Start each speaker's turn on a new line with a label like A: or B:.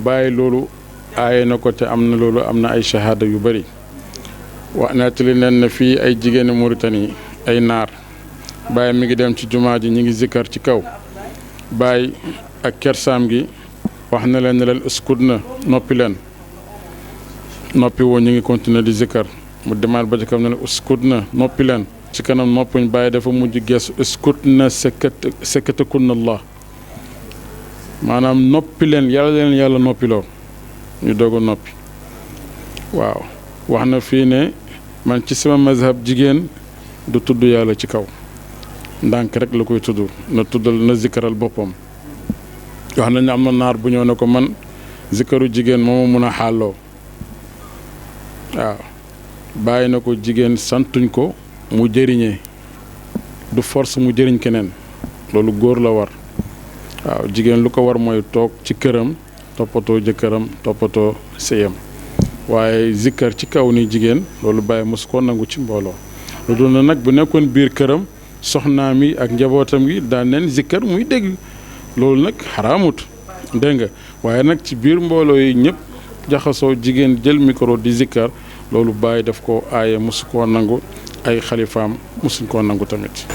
A: bàyyi loolu aaye na ko te am na loolu am na ay shahada yu bëri wax nettali nen na fii ay jigéeni Mauritanie ay naar bàyyi mi ngi dem ci jumaa ji ñi ngi zikkar ci kaw bàyyi ak kersaam gi wax na leen ne leen uskut na noppi leen noppi woo ñu ngi continuer di zikkar mu demaat ba ci kam ne leen uskut na noppi leen ci kanam noppuñ bàyyi dafa mujj gees uskut na sakatakunna Allah maanaam noppi leen yàlla noppiloo ñu doog a noppi waaw wax na fii ne man ci sama mazhab jigéen du tudd yàlla ci kaw ndànk rek la koy tudd na zikkaral boppam wax nañ ne am na naar bu ñëw ne ko man zikkaru jigéen moo ma mun a xàlloo waaw bàyyi na ko jigéen santuñ ko mu jëriñee du force mu jëriñ keneen loolu góor la war waaw jigéen lu ko war mooy toog ci këram toppatoo jëkkëram toppatoo sëyam waaye zikkar ci kaw ni jigéen loolu bàyyi mosu ko nangu ci mbooloo lu dul na nag bu nekkoon biir këram soxnaam yi ak njabootam gi daan neen zikkar muy dégg loolu nag xaraamut dégg nga waaye nag ci biir mbooloo yi ñëpp jaxasoo jigéen jël micro di zikkar loolu bàyyi daf ko aaye mosu koo nangu ay xalifaam mosuñ koo nangu tamit